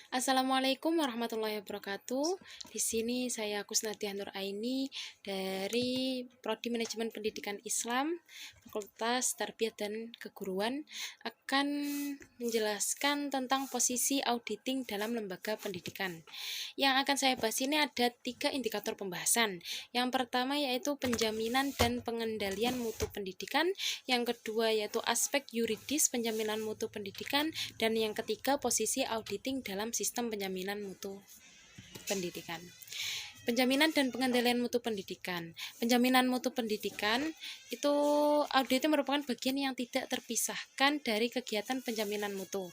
Assalamualaikum warahmatullahi wabarakatuh. Di sini saya Kusnadiah Nur Aini dari Prodi Manajemen Pendidikan Islam, Fakultas Tarbiyah dan Keguruan akan menjelaskan tentang posisi auditing dalam lembaga pendidikan. Yang akan saya bahas ini ada 3 indikator pembahasan. Yang pertama yaitu penjaminan dan pengendalian mutu pendidikan, yang kedua yaitu aspek yuridis penjaminan mutu pendidikan, dan yang ketiga posisi auditing dalam sistem penjaminan mutu pendidikan. Penjaminan dan pengendalian mutu pendidikan. Penjaminan mutu pendidikan itu audit merupakan bagian yang tidak terpisahkan dari kegiatan penjaminan mutu.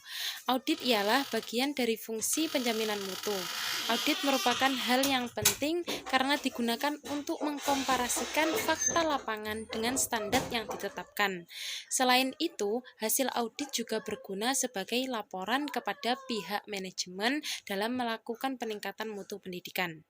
Audit ialah bagian dari fungsi penjaminan mutu. Audit merupakan hal yang penting karena digunakan untuk mengkomparasikan fakta lapangan dengan standar yang ditetapkan. Selain itu, hasil audit juga berguna sebagai laporan kepada pihak manajemen dalam melakukan peningkatan mutu pendidikan.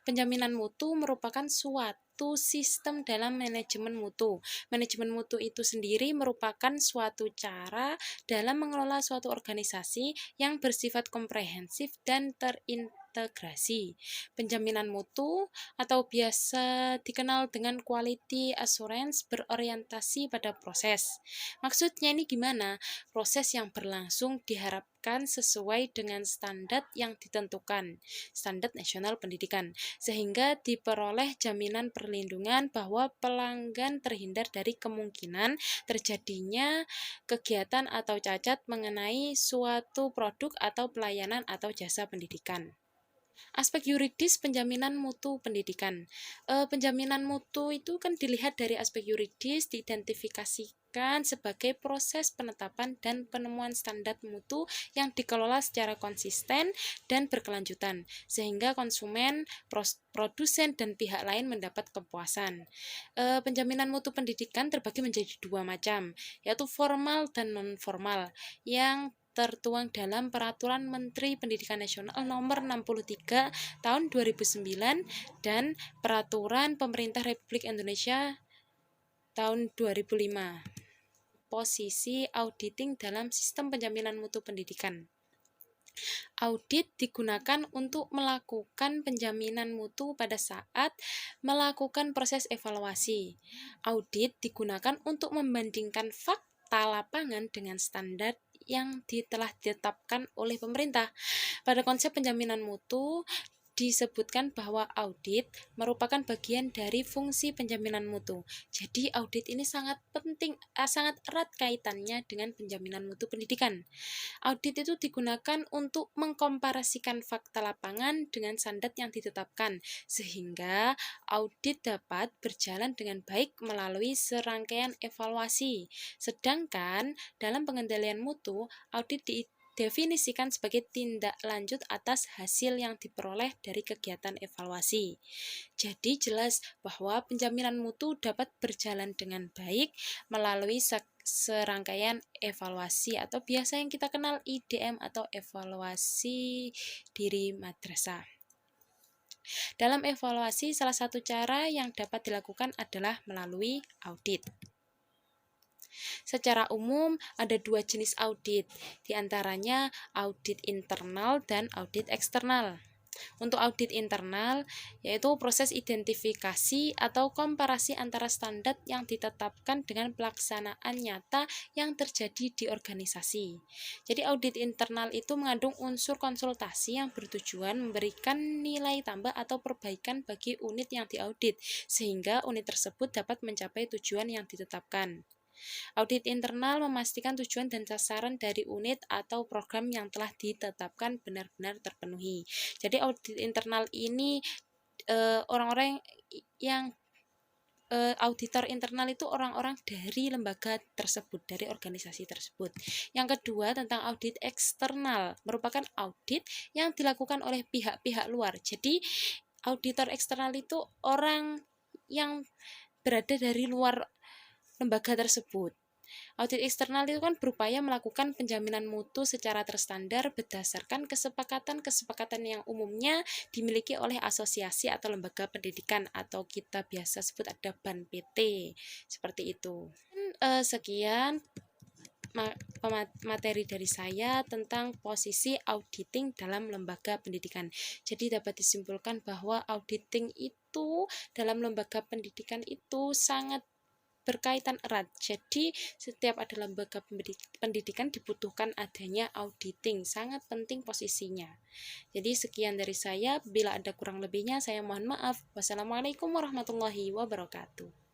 Penjaminan mutu merupakan suatu sistem dalam manajemen mutu. Manajemen mutu itu sendiri merupakan suatu cara dalam mengelola suatu organisasi yang bersifat komprehensif dan terintegrasi. Penjaminan mutu atau biasa dikenal dengan quality assurance berorientasi pada proses. Maksudnya ini gimana? Proses yang berlangsung diharapkan sesuai dengan standar yang ditentukan, standar nasional pendidikan, sehingga diperoleh jaminan perlindungan bahwa pelanggan terhindar dari kemungkinan terjadinya kegiatan atau cacat mengenai suatu produk atau pelayanan atau jasa pendidikan. Aspek yuridis penjaminan mutu pendidikan. Penjaminan mutu itu kan dilihat dari aspek yuridis, diidentifikasikan sebagai proses penetapan dan penemuan standar mutu yang dikelola secara konsisten dan berkelanjutan, sehingga konsumen, produsen, dan pihak lain mendapat kepuasan. Penjaminan mutu pendidikan terbagi menjadi 2 macam, yaitu formal dan non-formal, yang tertuang dalam Peraturan Menteri Pendidikan Nasional Nomor 63 Tahun 2009 dan Peraturan Pemerintah Republik Indonesia Tahun 2005. Posisi auditing dalam sistem penjaminan mutu pendidikan. Audit digunakan untuk melakukan penjaminan mutu pada saat melakukan proses evaluasi. Audit digunakan untuk membandingkan fakta lapangan dengan standar yang telah ditetapkan oleh pemerintah. Pada konsep penjaminan mutu disebutkan bahwa audit merupakan bagian dari fungsi penjaminan mutu. Jadi audit ini sangat penting, sangat erat kaitannya dengan penjaminan mutu pendidikan. Audit itu digunakan untuk mengkomparasikan fakta lapangan dengan standar yang ditetapkan, sehingga audit dapat berjalan dengan baik melalui serangkaian evaluasi. Sedangkan dalam pengendalian mutu, audit definisikan sebagai tindak lanjut atas hasil yang diperoleh dari kegiatan evaluasi. Jadi jelas bahwa penjaminan mutu dapat berjalan dengan baik melalui serangkaian evaluasi atau biasa yang kita kenal IDM atau evaluasi diri madrasah. Dalam evaluasi, salah satu cara yang dapat dilakukan adalah melalui audit. Secara umum, ada 2 jenis audit, diantaranya audit internal dan audit eksternal. Untuk audit internal, yaitu proses identifikasi atau komparasi antara standar yang ditetapkan dengan pelaksanaan nyata yang terjadi di organisasi. Jadi audit internal itu mengandung unsur konsultasi yang bertujuan memberikan nilai tambah atau perbaikan bagi unit yang diaudit, sehingga unit tersebut dapat mencapai tujuan yang ditetapkan. Audit internal memastikan tujuan dan sasaran dari unit atau program yang telah ditetapkan benar-benar terpenuhi. Jadi audit internal ini orang-orang yang auditor internal itu orang-orang dari lembaga tersebut, dari organisasi tersebut. Yang kedua, tentang audit eksternal, merupakan audit yang dilakukan oleh pihak-pihak luar. Jadi auditor eksternal itu orang yang berada dari luar lembaga tersebut. Audit eksternal itu kan berupaya melakukan penjaminan mutu secara terstandar berdasarkan kesepakatan-kesepakatan yang umumnya dimiliki oleh asosiasi atau lembaga pendidikan atau kita biasa sebut ada BAN PT. Seperti itu. Sekian materi dari saya tentang posisi auditing dalam lembaga pendidikan. Jadi dapat disimpulkan bahwa auditing itu dalam lembaga pendidikan itu sangat berkaitan erat. Jadi setiap ada lembaga pendidikan dibutuhkan adanya auditing, sangat penting posisinya. Jadi sekian dari saya, bila ada kurang lebihnya saya mohon maaf. Wassalamualaikum warahmatullahi wabarakatuh.